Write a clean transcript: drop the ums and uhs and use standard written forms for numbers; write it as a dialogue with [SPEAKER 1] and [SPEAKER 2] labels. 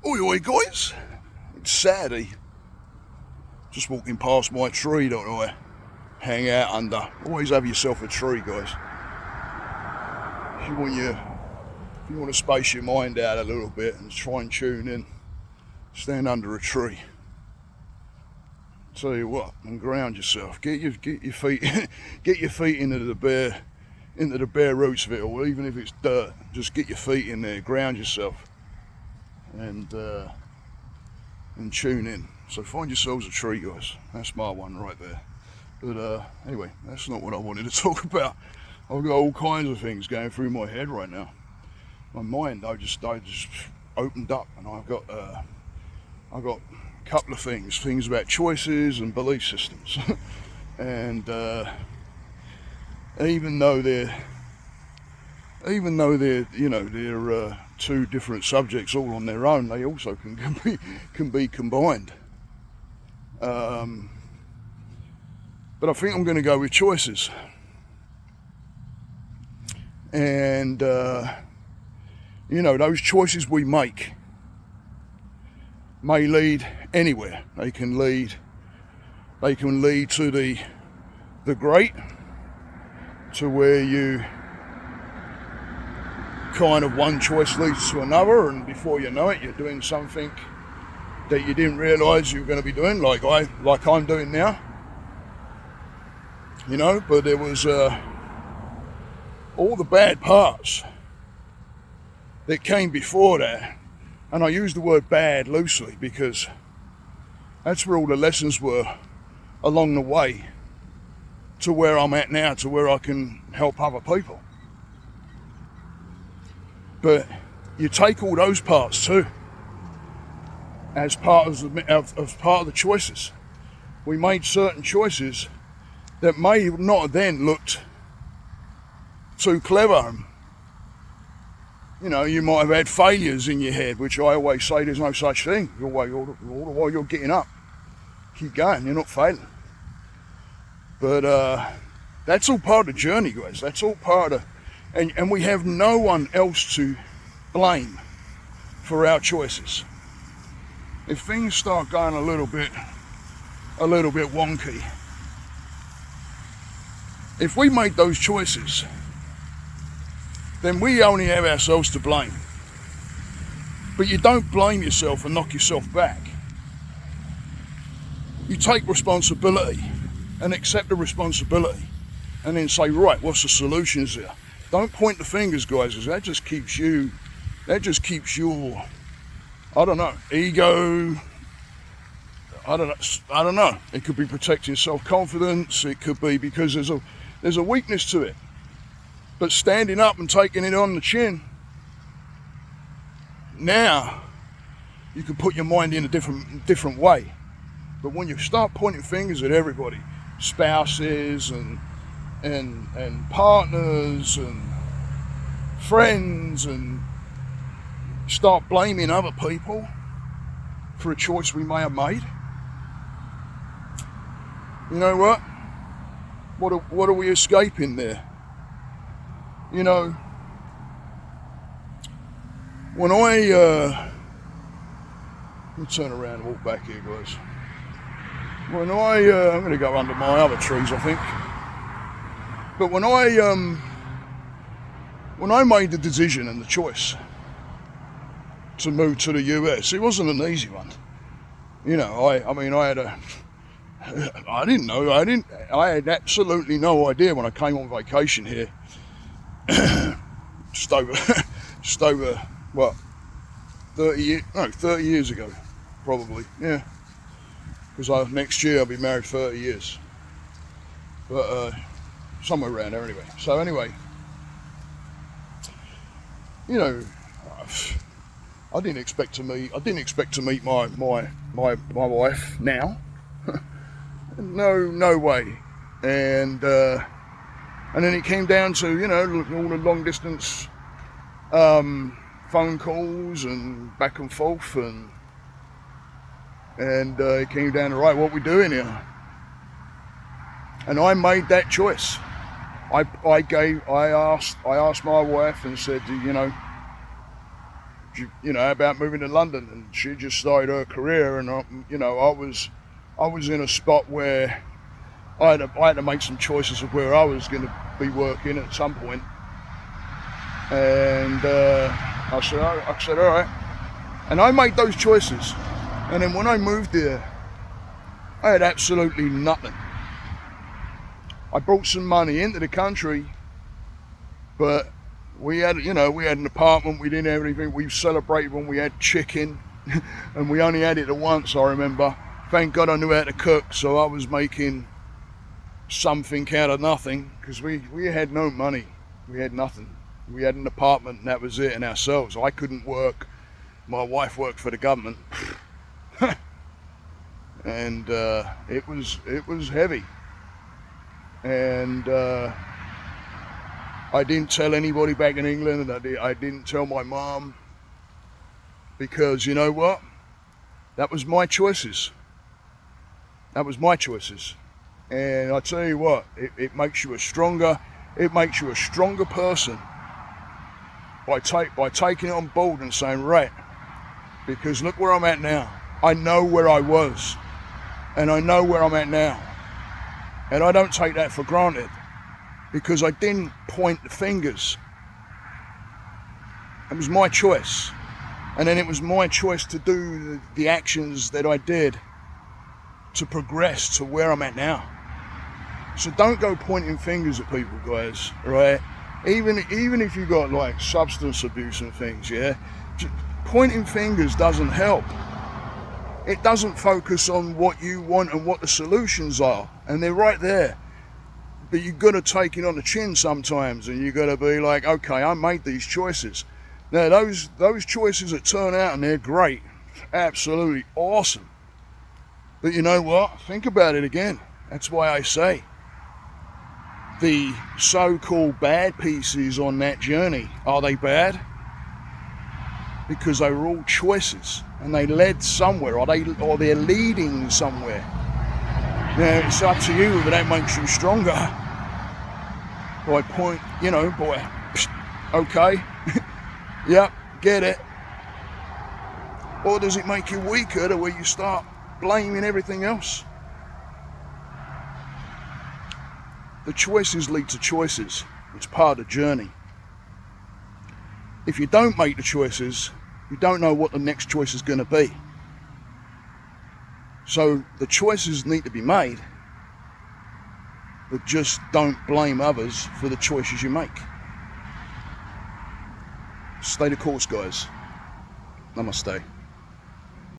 [SPEAKER 1] Oi, oi, guys. It's Saturday. Just walking past my tree that I hang out under. Always have yourself a tree, guys. If you want to space your mind out a little bit and try and tune in, stand under a tree. Tell you what, and ground yourself. Get your feet get your feet into the bare roots of it, or even if it's dirt, just get your feet in there, ground yourself, and tune in. So find yourselves a tree, guys. That's my one right there. But anyway, that's not what I wanted to talk about. I've got all kinds of things going through my head right now. My mind, I just opened up, and I've got a couple of things about choices and belief systems. And even though they're two different subjects all on their own, they also can be combined. But I think I'm going to go with choices. And those choices we make may lead anywhere. They can lead to the great, to where you kind of one choice leads to another, and before you know it, you're doing something that you didn't realise you were going to be doing, like I'm doing now. But there was all the bad parts that came before that, and I use the word bad loosely because that's where all the lessons were along the way to where I'm at now, to where I can help other people. But you take all those parts too as part of the choices. We made certain choices that may not have then looked too clever. You might have had failures in your head, which I always say there's no such thing. All the while you're getting up, keep going, you're not failing. But that's all part of the journey, guys. That's all part of, and we have no one else to blame for our choices. If things start going a little bit wonky, if we make those choices, then we only have ourselves to blame. But you don't blame yourself and knock yourself back. You take responsibility and accept the responsibility, and then say, right, what's the solutions there? Don't point the fingers, guys, because that just keeps your, ego. I don't know. It could be protecting self-confidence. It could be because there's a weakness to it. But standing up and taking it on the chin, now you can put your mind in a different way. But when you start pointing fingers at everybody, spouses and partners and friends, and start blaming other people for a choice we may have made, you know what? What are we escaping there? When let me turn around and walk back here, guys. I'm going to go under my other trees, I think. But when I made the decision and the choice to move to the US, it wasn't an easy one. I had absolutely no idea when I came on vacation here. just over 30 years ago, probably, yeah. Because next year I'll be married 30 years. But somewhere around there anyway. So anyway, I didn't expect to meet my wife now. No way. And then it came down to, all the long distance phone calls and back and forth, and it came down to, right, what we doing here? And I made that choice. I asked my wife and said, you know, about moving to London, and she just started her career, and you know, I was in a spot where I had to make some choices of where I was going to be working at some point. And I said, all right. And I made those choices. And then when I moved there, I had absolutely nothing. I brought some money into the country, but we had an apartment. We didn't have anything. We celebrated when we had chicken, and we only had it once, I remember. Thank God I knew how to cook, so I was making something out of nothing, because we had no money. We had nothing. We had an apartment, and that was it, and ourselves. I couldn't work. My wife worked for the government. And it was heavy. And I didn't tell anybody back in England, and I didn't tell my mom, because you know what? That was my choices. That was my choices. And I tell you what, it makes you a stronger person by taking it on board and saying, right, because look where I'm at now. I know where I was, and I know where I'm at now. And I don't take that for granted, because I didn't point the fingers. It was my choice. And then it was my choice to do the actions that I did to progress to where I'm at now. So don't go pointing fingers at people, guys, right? Even if you got like substance abuse and things, yeah? Pointing fingers doesn't help. It doesn't focus on what you want and what the solutions are, and they're right there. But you've got to take it on the chin sometimes, and you've got to be like, okay, I made these choices. Now those choices that turn out and they're great, absolutely awesome. But you know what? Think about it again. That's why I say the so-called bad pieces on that journey, are they bad? Because they were all choices, and they led somewhere, or they're leading somewhere. Now it's up to you whether that makes you stronger. Okay, yep, get it. Or does it make you weaker to where you start blaming everything else? The choices lead to choices. It's part of the journey. If you don't make the choices, you don't know what the next choice is going to be. So the choices need to be made, but just don't blame others for the choices you make. Stay the course, guys. Namaste.